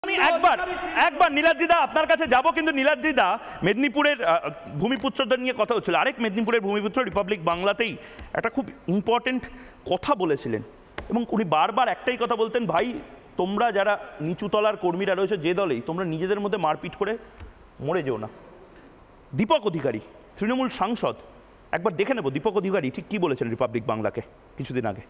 আমি একবার নীলাদ্রিদা আপনার কাছে যাব, কিন্তু নীলাদ্রিদা মেদিনীপুরের ভূমিপুত্রদের নিয়ে কথা হচ্ছিল। আরেক মেদিনীপুরের ভূমিপুত্র রিপাবলিক বাংলাতেই একটা খুব ইম্পর্টেন্ট কথা বলেছিলেন, এবং উনি বারবার একটাই কথা বলতেন, ভাই তোমরা যারা নিচুতলার কর্মীরা রয়েছে যে দলেই, তোমরা নিজেদের মধ্যে মারপিট করে মরে যেও না। দীপক অধিকারী তৃণমূল সাংসদ, একবার দেখে নেব দীপক অধিকারী ঠিক কি বলেছেন রিপাবলিক বাংলাকে কিছুদিন আগে।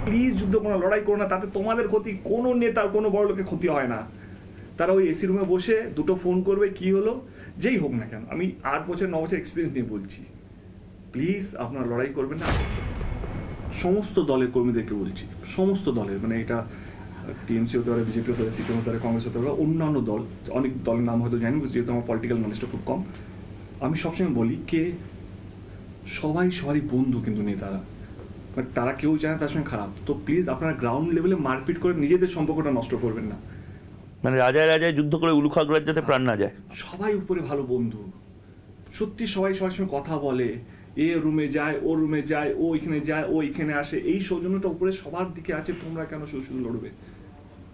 প্লিজ যুদ্ধ করো না, লড়াই করো না, তাতে তোমাদের ক্ষতি, কোনো নেতার কোনো বড় লোকের ক্ষতি হয় না। তারা ওই এসি রুমে বসে দুটো ফোন করবে, কি হলো যেই হোক না কেন। আমি 8 বছর 9 বছর এক্সপিরিয়েন্স নিয়ে বলছি, প্লিজ আপনারা লড়াই করবেন না। সমস্ত দলের কর্মীদেরকে বলছি, সমস্ত দলের, মানে এটা টিএমসি হতে পারে, বিজেপি হতে পারে, সিপিএম হতে পারে, কংগ্রেস হতে পারে, অন্যান্য দল, অনেক দলের নাম হয়তো জানি, যেহেতু আমার পলিটিক্যাল নলেজটা খুব কম। আমি সবসময় বলি কে সবারই বন্ধু, কিন্তু নেতারা, বাট তারা কেউ চায় না তার সঙ্গে খারাপ। তো প্লিজ আপনারা গ্রাউন্ড লেভেলে মারপিট করে নিজেদের সম্পর্কটা নষ্ট করবেন না। মানে রাজায় যুদ্ধ করে উলুখাগড়ার যাতে প্রাণ না যায়। সবাই উপরে ভালো বন্ধু, সত্যি সবাই সবার সঙ্গে কথা বলে, এ রুমে যায়, ও রুমে যায়, ও এখানে যায়, ও এখানে আসে, এই সৌজন্যটা উপরে সবার দিকে আছে। তোমরা কেন শুধু লড়বে?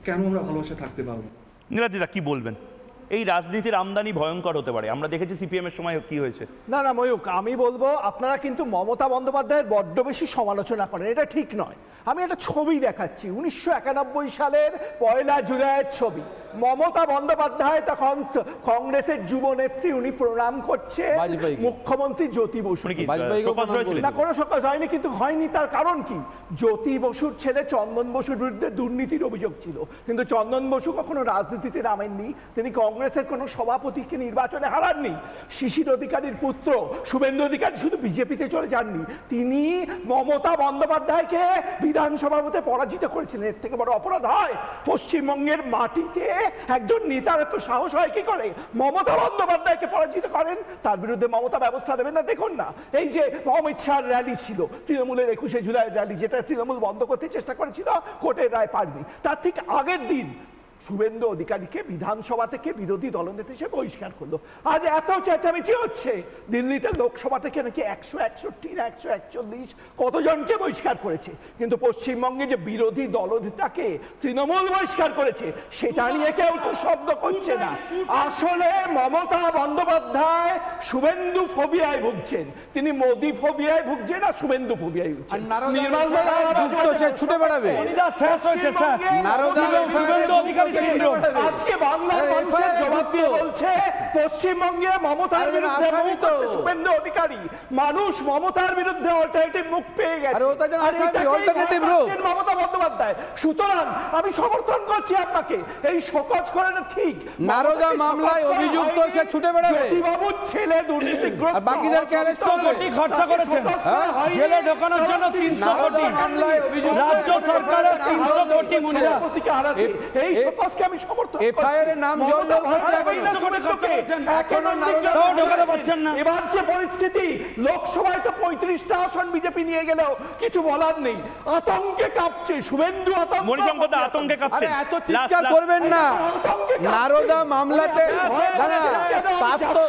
কেন আমরা ভালোবাসা থাকতে পারবো? নীলাদ্রিদা কি বলবেন? এই রাজনীতির আমদানি ভয়ঙ্কর হতে পারে, আমরা দেখেছি সিপিএম এর সময় কি হয়েছে। না ময়ূক, আমি বলবো আপনারা কিন্তু মমতা বন্দ্যোপাধ্যায়ের বড্ড বেশি সমালোচনা করেন, এটা ঠিক নয়। আমি একটা ছবি দেখাচ্ছি, 1991 সালের 1 জুলাইয়ের ছবি। মমতা বন্দ্যোপাধ্যায় তখন কংগ্রেসের যুব নেত্রী, উনি প্রণাম করছে মুখ্যমন্ত্রী জ্যোতি বসু। না, কোনো শোকজ হয়নি, কিন্তু হয়নি তার কারণ কি? জ্যোতি বসুর ছেলে চন্দন বসুর বিরুদ্ধে দুর্নীতির অভিযোগ ছিল, কিন্তু চন্দন বসু কখনো রাজনীতিতে নামেননি, তিনি কংগ্রেসের কোনো সভাপতিকে নির্বাচনে হারাননি। শিশির অধিকারীর পুত্র শুভেন্দু অধিকারী শুধু বিজেপিতে চলে যাননি, তিনি মমতা বন্দ্যোপাধ্যায়কে বিধানসভার মধ্যে পরাজিত করেছিলেন। এর থেকে বড় অপরাধ হয়? পশ্চিমবঙ্গের মাটিতে একজন নেতার এত সাহস হয় কি করে? মমতা বন্দ্যোপাধ্যায়কে পরাজিত করেন, তার বিরুদ্ধে মমতা ব্যবস্থা নেবেন না? দেখুন না, এই যে অমিত শাহর র্যালি ছিল, তৃণমূলের 21 জুলাইয়ের র্যালি, যেটা তৃণমূল বন্ধ করতে চেষ্টা করেছিল, কোর্টের রায় পাননি। তার ঠিক আগের দিন শুভেন্দু অধিকারীকে বিধানসভা থেকে বিরোধী দলনেতা হিসেবে বহিষ্কার করলো। আজ এত চেঁচামেচি হচ্ছে, দিল্লিতে লোকসভা থেকে নাকি 161 না 141 কতজনকে বহিষ্কার করেছে, কিন্তু পশ্চিমবঙ্গে যে বিরোধী দলনেতাকে তৃণমূল বহিষ্কার করেছে সেটা নিয়ে কেউ তো শব্দ করছে না। আসলে মমতা বন্দ্যোপাধ্যায় শুভেন্দু ফোবিয়ায় ভুগছেন, তিনি মোদি ফোবিয়ায় ভুগছেন না শুভেন্দু ফোবিয়ায় ভুগছেন। ছুটে বেড়াবে আজকে বাংলার মানুষের জবাব দিয়ে বলছে পশ্চিমবঙ্গে মমতার বিরুদ্ধে শুভেন্দু অধিকারী। মানুষ মমতার বিরুদ্ধে অল্টারনেটিভ মুখ পেয়ে গেছে, মমতা বন্দ্যোপাধ্যায়। সুতরাং আমি সমর্থন করছি আপনাকে, এই শোকজ করে না ঠিক। নারদা মামলায় অভিযুক্ত সে ছুটে বেড়াবে, বাবুর ছেলে দুর্নীতিগ্রস্ত, বাকিদেরকে অ্যারেস্ট কোটি খরচা করেছেন জেলে ঢোকানোর জন্য, 300 কোটি রাজ্য সরকারের 300 কোটি মুনিরা এই শোকজকে আমি সমর্থন করছি। এফআইআর এর নাম জল এখনো নারদাও ঢোকাতে পারছেন না। এবার যে পরিস্থিতি, লোকসভায় তো 35টা আসন বিজেপি নিয়ে গেলেও কিছু বলার নেই, আতঙ্কে কাঁপছে শুভেন্দু। আতঙ্কে কাঁপছে। এত চিৎকার করবেন না, নারদা মামলাতে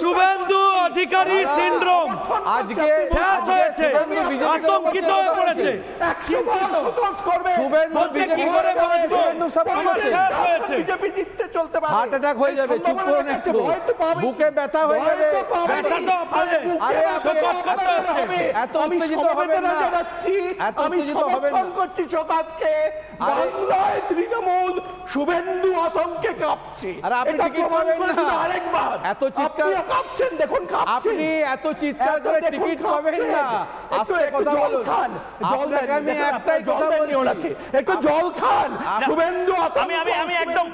শুভেন্দু অধিকারী সিনড্রোম আজকে শেষ হয়েছে, আতঙ্কিত হয়ে পড়েছে। শুভেন্দু কি করে বাঁচবো, আমার শেষ হয়েছে, বিজেপি জিততে চলতে পারে, হার্ট অ্যাটাক হয়ে যাবে, চুপ করুন একটু, বুকে ব্যথা হয়ে যাবে, ব্যথা তো আপনাদের শোকজ করতে হচ্ছে। এত উত্তেজিত হবেন না, এত উত্তেজিত হবেন না। আমি করছি শোকজকে, বাংলায় তৃণমূল শুভেন্দু আতঙ্কে কাঁপছে। আর আপনি টিকিট পাবেন না, আরেকবার এত চিৎকার কাঁপছেন, দেখুন আপনি এত চিৎকার করে টিকিট পাবেন না। আস্তে কথা বলুন, আপনাকে আমি একটাই কথা বলি, একটু জল খান। শুভেন্দু আমি একদম